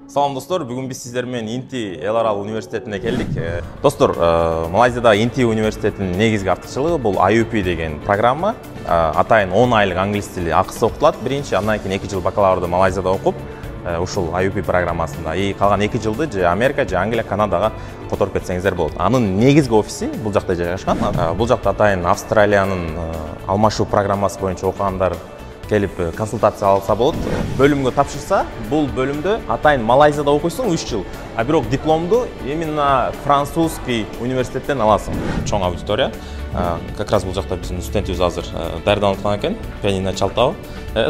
Салам достор, бүгін біз сіздермен Инти эл аралык университетіне келдік. Достор, Малайзияда Инти университетінің негізгі артықшылығы бұл IUP деген программа. Атайын 10 айлық англис тілі ақысы оқытылады. Бірінші, андан кейін 2 жыл бакалаврды Малайзияда оқып, ушул IUP программасында. Қалған 2 жылды же Америка, же Англия, Канадаға которып кетсеңіздер болады. Анын негізгі офиси бұл жақта жайгашкан. Бұл жақта атайын Австралияның алмашуу программасы боюнча окугандар келіп консультация алса болады. Бөлімге тапшырса, бұл бөлімді атайын Малайзияда оқисың 3 жыл. А бирок дипломду именно французский университеттен аласың. Чоң аудитория. Как раз бұл жақта біздің студентибиз азыр даярданып аткан экен. Пианино чалтабы.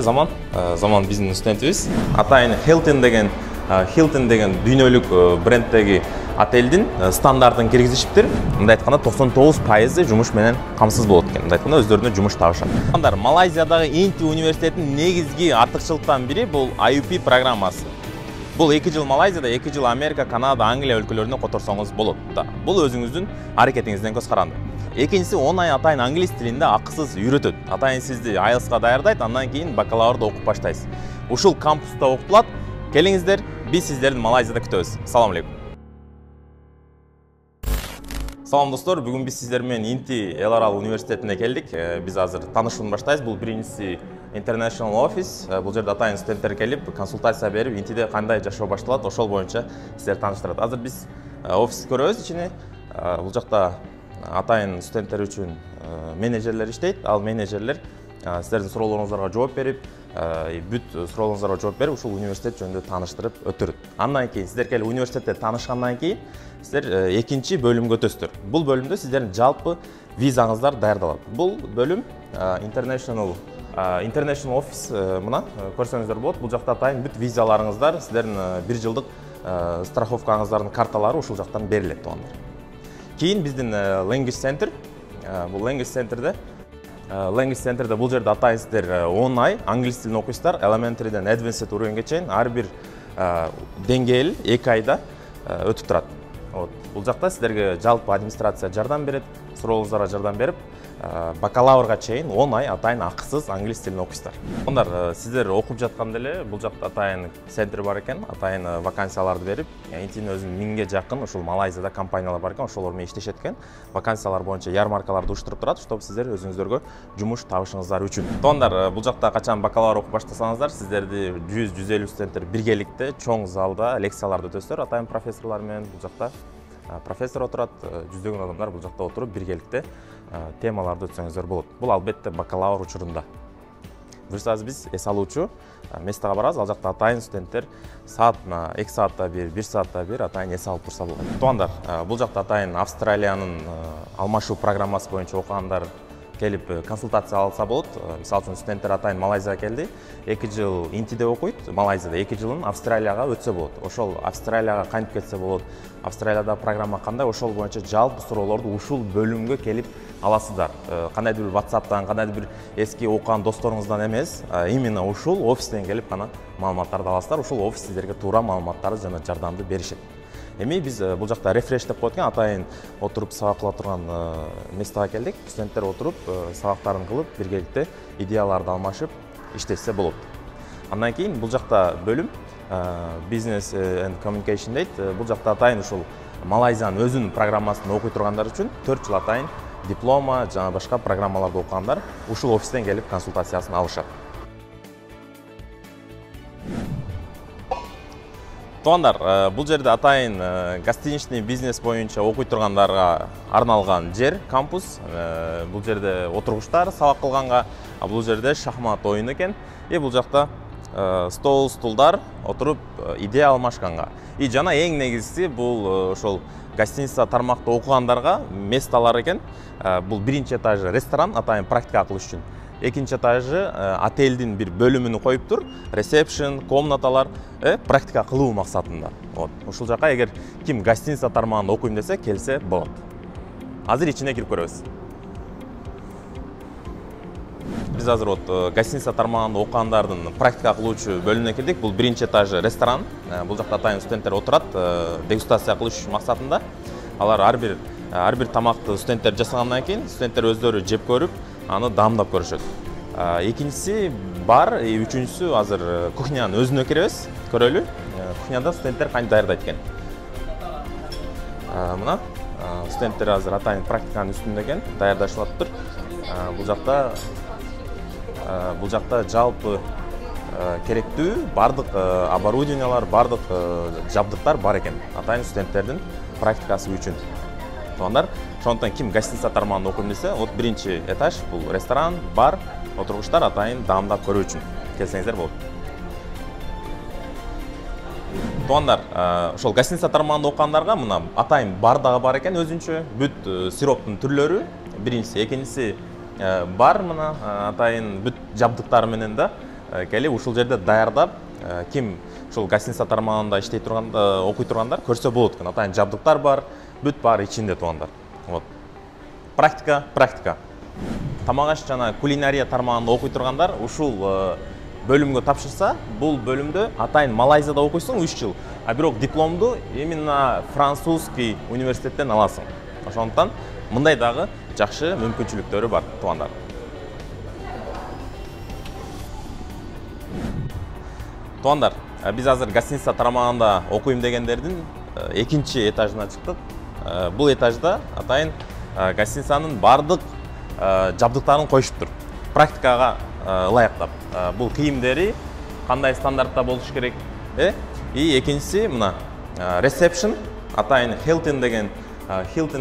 Заман биздин студентибиз. Атайын Hilton деген дүйнөлүк бренддеги отельдин стандартын киргизишиптир. Мындай айтканда 99% жумуш менен камсыз болот экен. Мындай айтканда өздөрүнө жумуш табышат. Малайзиядагы Инти университетинин негизги артыкчылыктан бири бул IUP программасы. Бул 2 жыл Малайзияда, 2 жыл Америка, Канада, Англия өлкөлөрүнө которсоңуз болот. Бул өзүңүздүн аракетиңизден көз каранды. Экинчиси 10 ай атайын англис тилинде акысыз үйрөтөт. Атайын сизди IELTS-ка даярдайт, андан кийин бакалаврды окуп баштайсыз. Ушул кампуста окутулат. Келиңиздер, биз сиздерди Малайзияда күтөбүз. Салам алейкум. Салам достор, бүгін біз сіздермен Инти эл аралык университетіне келдік. Біз азыр танышуун баштайбыз. Бұл биринчиси International Office. Бұл жерде атайын студенттер келип, консультация берип, Интиде кандай жашоо башталат, ошол боюнча сиздерди тааныштырат. Азыр биз офис көрөбүз ичине. Бул жакта атайын студенттер үчүн менеджерлер иштейт. Ал менеджерлер сиздердин суроолоруңуздарга жооп берип, бүт суроолоруңуздарга жооп берип, ушул университет жөнүндө тааныштырып өтөрөт. Андан кийин сиздер келип университетте таанышкандан кийин сиздер экинчи бөлүмгө өтөсүздөр. Бул бөлүмдө сиздердин жалпы визаңыздар даярдалат. Бул бөлүм International Office мына көрсөңүздөр болот. Бул жакта атайын бүт визаларыңыздар, сиздердин 1 жылдык страховкаңыздардын карталары ушул жактан берилет туугандар. Кийин биздин Language Center. Бул Language Center'де бул жерде атайын сиздер 10 ай англис тилин окуйсуздар. Elementary'ден Advanced уровеньге чейин ар бир деңгээл 2 айда өтүп турат. Бул жакта сиздерге жалпы администрация жардам берет, суроолуңуздарга жардам берип, бакалаврга чейин 10 ай атайын акысыз англис тилин окуйсуздар. Сиздер окуп жатканда эле бул жакта атайын центр бар экен, атайын вакансияларды берип, Интинин өзүнүн 1000ге жакын ушул Малайзияда компаниялар бар экен, ошолор менен иштешет экен. Вакансиялар боюнча ярмаркаларды уюштуруп турат, чтобы сиздер өзүңүздөргө жумуш табышыңыздар үчүн. Туугандар, бул жакта качан бакалавр окуп баштасаңыздар, сиздерди 100-150 студенттер биргеликте чоң залда лекцияларды өтөсүздөр. Атайын профессорлор менен бул жакта профессор отурат, жүздөгөн адамдар бул жакта отуруп биргеликте темаларды өтсөңүздөр болот. Бул албетте бакалавр учурунда. Буюрсаңыз биз эс алуучу местага барабыз. Ал жакта атайын студенттер саатына 2 саатта бир, 1 саатта бир атайын эс алып турса болот. Туугандар, бул жакта атайын Австралиянын алмашуу программасы боюнча окугандар келип консультация алса болот. Мисалы үчүн студенттер атайын Малайзияга келди, 2 жыл Интиде окуйт, Малайзияда 2 жылын Австралияга өтсө болот. Ошол Австралияга кантип кетсе болот, Австралияда программа кандай, ошол боюнча жалпы суроолорду ушул бөлүмгө келип аласыздар. Кандайдыр бир WhatsApp'тан, кандайдыр бир эски окуган досторуңуздан эмес, именно ушул офистен келип гана маалыматтарды аласыздар. Ушул офис сиздерге туура маалыматтарды жана жардамды беришет. Эми биз бул жакта рефреш деп коет экен, атайын отуруп сабак кыла турган местага келдик. Студенттер отуруп сабактарын кылып, биргеликте идеяларды алмашып иштесе болот. Андан кийин бул жакта бөлүм Business and Communication дейт. Бул жакта атайын ушул Малайзиянын өзүнүн программасын окуй тургандар үчүн 4 жыл атайын диплома жана башка программаларды окугандар ушул офистен келип консультациясын алышат. Туугандар, бул жерде атайын гостиничный бизнес боюнча окуй тургандарга арналган жер, кампус. Бул жерде отургучтар сабак кылганга, бул жерде шахмат оюн экен. Бул жакта стол, стулдар отуруп идея алмашканга. Жана эң негизгиси бул ошол гостиница тармакта окугандарга месталар экен. Бул биринчи этажы ресторан, атайын практика кылыш үчүн. Экинчи этажы отельдин бир бөлүмүн коюптур, ресепшн, комнаталар, практика кылуу максатында. Ушул жака эгер ким гостиница тармагында окуйм десе, келсе болот. Азыр ичине кирип көрөбүз. Биз азыр гостиница тармагында окугандардын практика кылуучу бөлүмүнө кирдик. Бул биринчи этажы ресторан. Бул жакта атайын студенттер отурат, дегустация кылыш максатында. Алар ар бир тамакты студенттер жасагандан кийин студенттер өздөрү жеп көрүп, аны дамдап көрүшөт. Экинчиси бар, үчүнчүсү азыр кухнянын өзүнө киребиз, көрөлү. кухняда студенттер кантип даярдайт экен. Мына студенттер азыр атайын практиканын үстүндө экен, даярдашып атыптыр. Бул жакта жалпы керектүү бардык оборудованиялар, бардык жабдыктар бар экен. Атайын студенттердин практикасы үчүн. Туугандар, ошондуктан ким гостиница тармагында окуйм десе, вот биринчи этаж бул ресторан, бар, отургучтар атайын даамдап көрүү үчүн келсеңиздер болот. Туугандар, ошол гостиница тармагында окугандарга мына атайын бар дагы бар экен өзүнчө, бүт сироптун түрлөрү, биринчиси, экинчиси бар мына атайын бүт жабдыктары менен да келип ушул жерде даярдап, ким ушул гостиница тармагында иштей турганда, окуй тургандар көрсө болот экен. Атайын жабдыктар бар, бүт баары ичинде туугандар. Вот. Практика. Тамак аш жана кулинария тармагында окуй тургандар ушул бөлүмгө тапшырса, бул бөлүмдө атайын Малайзияда окуйсуң 3 жыл, а бирок дипломду именно французский университеттен аласың. Ошондуктан мындай дагы жакшы мүмкүнчүлүктөрү бар туугандар. Туугандар, биз азыр гостиница тармагында окуйм дегендердин экинчи этажына чыктык. Бул этажда атайын гостиницанын бардык жабдыктарын коюшуптур. Практикага ылайыктап. Бул кийимдери кандай стандартта болуш керек, и экинчиси мына reception, атайын Hilton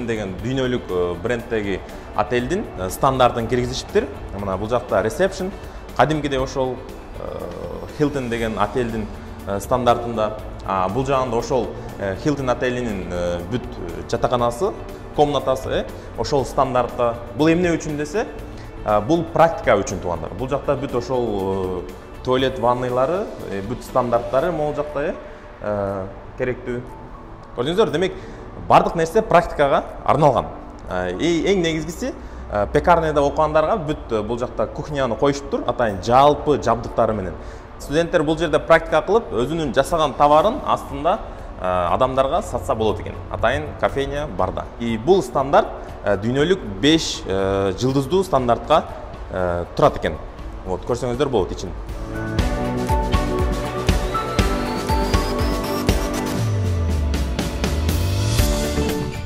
деген дүйнөлүк бренддеги отелдин стандартын киргизишиптир. Мына бул жакта reception, кадимкидей ошол Hilton деген отелдин стандартында, бул жагында ошол Hilton отелинин бүт жатаканасы, комнатасы, ошол стандартта. Бул эмне үчүн десе, бул практика үчүн туугандар. Бул жакта бүт ошол туалет, ванныйлары, бүт стандарттары могул жакта керектүү. Көрдүңүздөр, демек бардык нерсе практикага арналган. Эң негизгиси пекарняда окугандарга бүт бул жакта кухняны коюшуптур, атайын жалпы жабдыктары менен. Студенттер бул жерде практика кылып, өзүнүн жасаган товарын астында адамдарга сатса болот экен. Атайын кофейня барда. И бул стандарт дүйнөлүк 5 жылдыздуу стандартка турат экен. Вот, көрсөңүздөр болот ичин.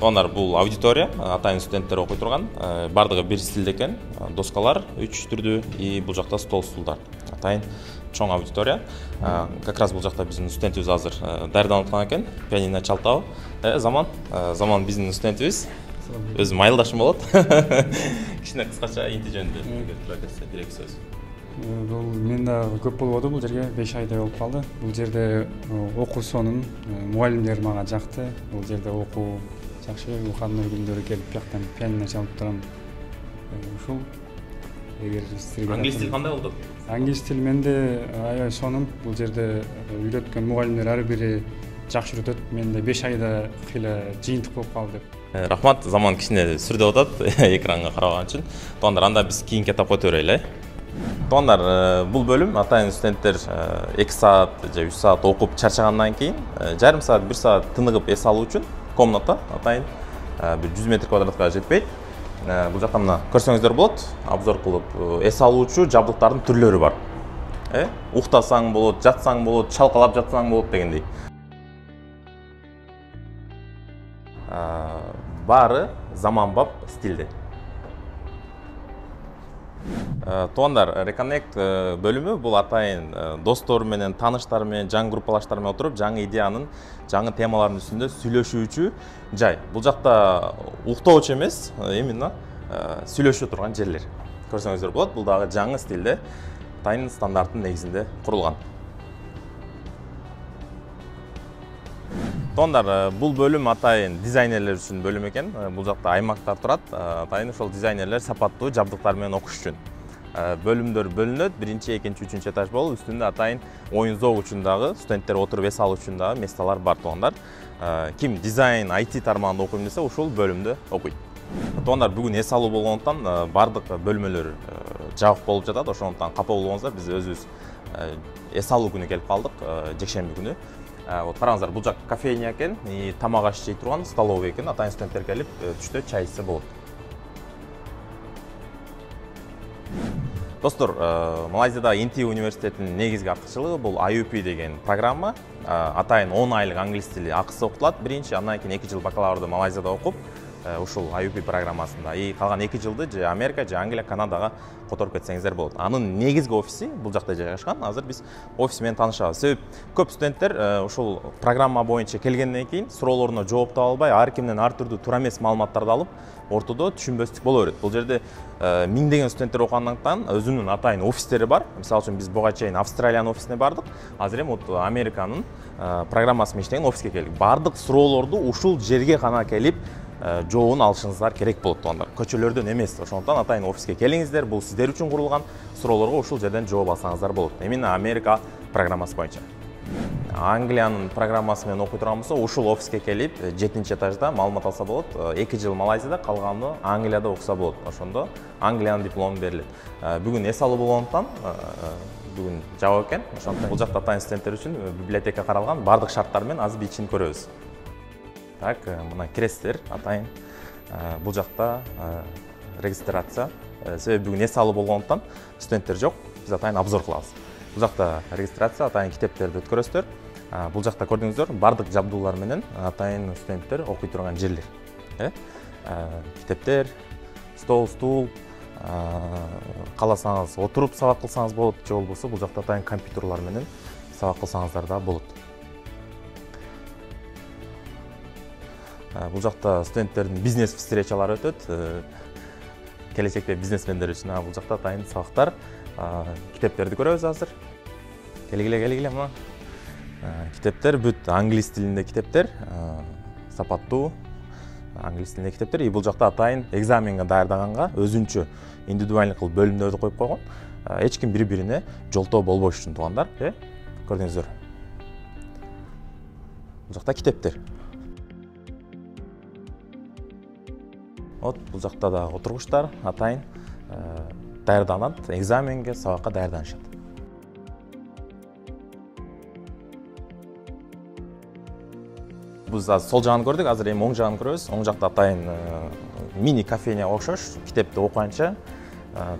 Онар бул аудитория, атайын студенттер окуй турган, бардыгы бир стилде экен, доскалар 3 түрдүү и бул жакта стол стулдар. Атайын чоң аудитория. Как раз бул жакта биздин студентибиз азыр даярданып аткан экен, пианино чалтабы. Заман биздин студентибиз. Өзүм айылдашым болот. Кичине кыскача инти жөнүндө бир-эки сөз. Бул мен да көп болбоду, бул жерге 5 айдай болуп калды. Бул жерде окуу сонун, мугалимдер мага жакты. Бул жерде окуу жакшы, выходной күндөрү келип бияктан пианино чалып турам. Ушул эгер сизге англис тил кандай болду? Англис тил менде аябай сонун. Бул жерде үйрөткөн мугалимдер ар бири жакшы үйрөтөт. Менде 5 айда кыйла жыйынтык болуп калды. Рахмат, Заман кичине сүрдөп атат экранга караган үчүн. Туугандар, анда биз кийинки этапка өтө берели. Туугандар, бул бөлүм атайын студенттер 2 саат же 3 саат окуп чарчагандан кийин жарым саат, 1 саат тыныгып эс алуу үчүн комната атайын бир 100 метр квадратка жетпейт. Бул жакта мына көрсөңүздөр болот, обзор кылып эс алуучу жабдыктардын түрлөрү бар. Уктасаң болот, жатсаң болот, чалкалап жатсаң болот дегендей. Баары заманбап стилде. Туугандар, Reconnect бөлүмү бул атайын достор менен, тааныштар менен, жаңы группалаштар менен отуруп, жаңы идеянын, жаңы темалардын үстүндө сүйлөшүүчү жай. Бул жакта уктоочу эмес, именно сүйлөшө турган жерлер. Көрсөңүздөр болот, бул дагы жаңы стилде, атайын стандарттын негизинде курулган. Туугандар, бул бөлүм атайын дизайнерлер үчүн бөлүм экен. Бул жакта аймактар турат. Атайын ошол дизайнерлер сапаттуу жабдыктар менен окуш үчүн. Бөлүмдөр бөлүнөт. 1-2, 3 этаж болуп, үстүндө атайын оюн зоо үчүн дагы, студенттер отуруп эс алуу үчүн дагы месталар бар туугандар. Ким дизайн, IT тармагында окуйм десе, ушул бөлүмдө окуйт. Туугандар, бүгүн эс алуу болгондуктан бардык бөлмөлөр жабык болуп жатат. Ошондуктан капа болбоңуздар, биз өзүбүз эс алуу күнү келип калдык, жекшемби күнү. Вот караңыздар, бул жак кофейня экен, тамак аш жей турган столовый экен. Атайын студенттер келип түштө чай ичсе болот. Достор, Малайзияда Инти университетінің негізгі артықшылығы бұл IUP деген программа. Атайын 10 айлық англис тілі ақысы оқытылады бірінші, андан кейін 2 жыл бакалаврды Малайзияда оқып, ушул IUP программасында. Қалған 2 жылды же Америка, же Англия, Канадаға которып кетсеңіздер болады. Анын негізгі офиси бұл жақта жайгашкан. Азыр біз офисімен танышабыз. Себеп көп студенттер ушул программа боюнча келгенден кейін суроолоруна жооп таба албай, ар кимден ар түрдүү туура эмес маалыматтарды алып, ортодо түшүнбөстүк боло берет. Бул жерде миңдеген студенттер окугандыктан өзүнүн атайын офистери бар. Мисалы үчүн биз буга чейин Австралиянын офисине бардык. Азыр эми Американын программасы менен иштеген офиске келдик. Бардык суроолорду ушул жерге гана келип жообун алышыңыздар керек болот туугандар. Көчөлөрдөн эмес. Ошондуктан атайын офиске келиңиздер. Бул сиздер үчүн курулган. Суроолорго ушул жерден жооп алсаңыздар болот. Именно Америка программасы боюнча. Англиянын программасы менен окуй турган болсо, ушул офиске келип 7-этажда маалымат алса болот. 2 жыл Малайзияда, калганы Англияда окуса болот. Ошондо Англиянын диплому берилет. Бүгүн эс алуу болгондуктан бүгүн жабык экен. Ошондуктан бул жакта атайын студенттер үчүн библиотека каралган, бардык шарттар менен азыр бичин көрөбүз. Так, мына киресиздер, атайын бул жакта регистрация. Себеби бүгүн эс алуу болгондуктан студенттер жок, биз атайын обзор кылабыз. Бул жакта регистрация, атайын китептерди өткөрөсүздөр. Бул жакта көрдүңүздөр, бардык жабдуулар менен атайын студенттер окуй турган жерлер. Китептер, стол, стул, кааласаңыз отуруп сабак кылсаңыз болот, же болбосо бул жакта атайын компьютерлар менен сабак кылсаңыздар да болот. Бул жакта студенттердин бизнес встречалары өтөт. Келечекте бизнесмендер үчүн бул жакта атайын сабактар, китептерди көрөбүз азыр. Келгиле мына. Китептер бүт англис тилинде китептер, сапаттуу англис тилинде китептер. Бул жакта атайын экзаменге даярдаганга өзүнчө индивидуальный кылып бөлүмдөрдү коюп койгон. Эч ким бири-бирине жолтоо болбош үчүн туугандар, көрдүңүздөр. Бул жакта китептер. Бул жакта да отургучтар атайын даярданат, экзаменге, сабакка даярданышат. Биз сол жагын көрдүк, азыр эми оң жагын көрөбүз. Оң жакта атайын мини кофейняга окшош, китепти окуганча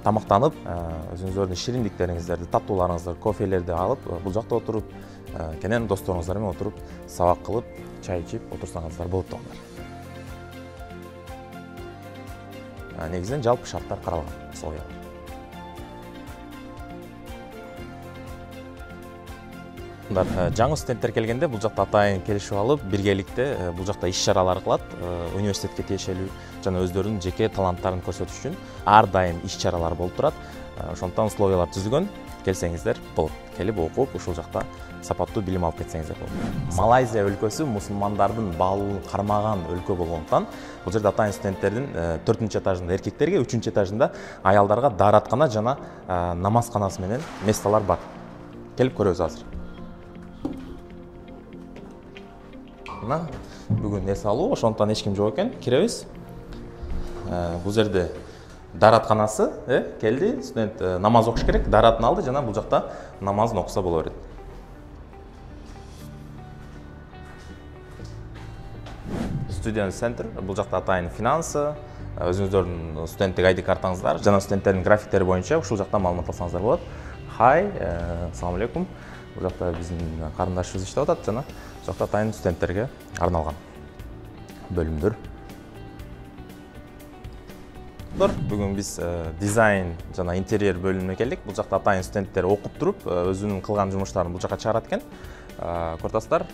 тамактанып, өзүңүздөрдүн шириндиктериңиздерди, таттууларыңызды, кофелерди алып, бул жакта отуруп, кенен досторуңуздар менен отуруп, сабак кылып, чай ичип отурсаңыздар болот туугандар. Негизинен жалпы шарттар каралган. Сол жаңы студенттер келгенде бул жакта атайын келишип алып, биргеликте бул жакта иш-чаралар кылат. Университетке тиешелүү жана өздөрүнүн жеке таланттарын көрсөтүш үчүн ар дайым иш-чаралар болуп турат. Ошондуктан условиялар түзүлгөн. Келсеңиздер болот. Келип окуп, ушул жакта сапаттуу билим алып кетсеңиздер болот. Малайзия өлкөсү мусулмандардын баалуулун кармаган өлкө болгондуктан бул жерде атайын студенттердин 4-этажында эркектерге, 3-этажында аялдарга даараткана жана намазканасы менен месталар бар. Келип көрөбүз азыр. Мына бүгүн эс алуу, ошондуктан эч ким жок экен. Киребиз. Бул жерде дааратканасы, келди, студент намаз окуш керек, дааратын алды жана бул жакта намазын окуса боло берет. Студент центр, бул жакта атайын финансы, өзүңүздөрдүн студенттик ID картаңыздар жана студенттердин графиктери боюнча ушул жакта маалымат алсаңыздар болот. Хай, ассаламу алейкум. Бул жакта биздин карындашыбыз иштеп атат жана бул жакта атайын студенттерге арналган бөлүмдөр. Бүгүн биз дизайн жана интерьер бөлүмүнө келдик. Бул жакта атайын студенттер окуп туруп, өзүнүн кылган жумуштарын бул жака чыгарат экен. Көрдүңүздөр,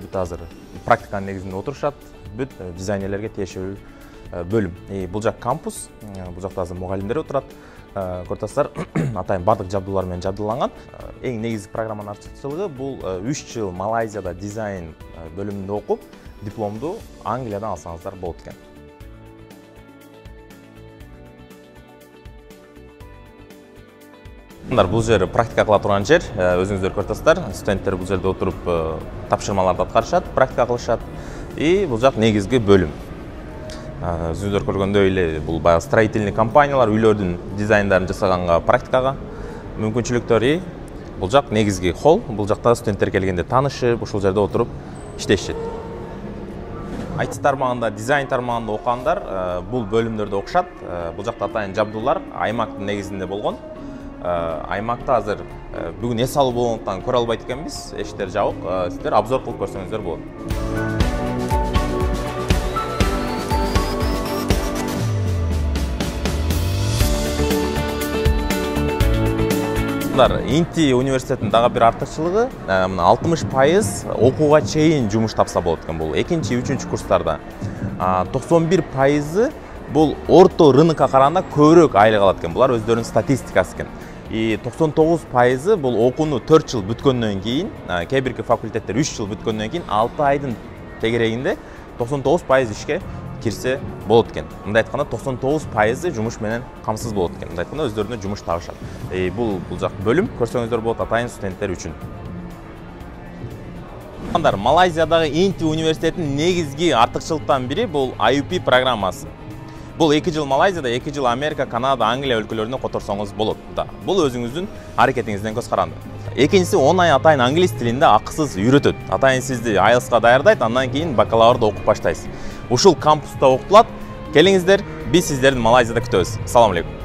бүт азыр практиканын негизинде отурушат. Бүт дизайнерлерге тиешелүү бөлүм. Бул жак кампус, бул жакта азыр мугалимдер отурат. Көрдүңүздөр, атайын бардык жабдуулар менен жабдууланган. Эң негизги программанын артыкчылыгы бул 3 жыл Малайзияда дизайн бөлүмүндө окуп, дипломду Англиядан алсаңыздар болот экен. Бул жер практика кыла турган жер, өзүңүздөр көрдүңүздөр, студенттер бул жерде отуруп тапшырмаларды аткарышат, практика кылышат. Бул жак негизги бөлүм. Өзүңүздөр көргөндөй эле бул баягы строительный компаниялар үйлөрдүн дизайндарын жасаганга практикага мүмкүнчүлүктөр. Бул жак негизги холл, бул жакта студенттер келгенде таанышып, ушул жерде отуруп иштешет. IT тармагында, дизайн тармагында окугандар бул бөлүмдөрдө окушат. Бул жакта атайын жабдуулар аймактын негизинде болгон. аймакта азыр бүгүн эс алуу болгондуктан көрө албайт экенбиз, эшиктер жабык. Сиздер обзор кылып көрсөңүздөр болот. Инти университетinin дагы бир артыкчылыгы 60% окууга чейин жумуш тапса болот экен. Бул 2-3 курстарда. 91% бул орто рынокко караганда көбүрөөк айлык алат экен. Булар өздөрүнүн статистикасы экен. 99% бул окууну 4 жыл бүткөндөн кийин, кээ бирки факультеттер 3 жыл бүткөндөн кийин 6 айдын тегерегинде 99% ишке кирсе болот экен. Мындай айтканда 99% жумуш менен камсыз болот экен. Мындай айтканда өздөрүнө жумуш табышат. Бул жак бөлүм көрсөңүздөр болот атайын студенттер үчүн. Малайзиядагы Инти университетинин негизги артыкчылыктан бири бул IUP программасы. Бул 2 жыл Малайзияда, 2 жыл Америка, Канада, Англия өлкөлөрүнө которсоңуз болот. Бул өзүңүздүн аракетиңизден көз каранды. Экинчиси 10 ай атайын англис тилинде акысыз үйрөтөт. Атайын сизди IELTS-ка даярдайт, андан кийин бакалаврда окуп баштайсыз. Ушул кампуста окутулат. Келиңиздер, биз сиздерди Малайзияда күтөбүз. Салам алейкум.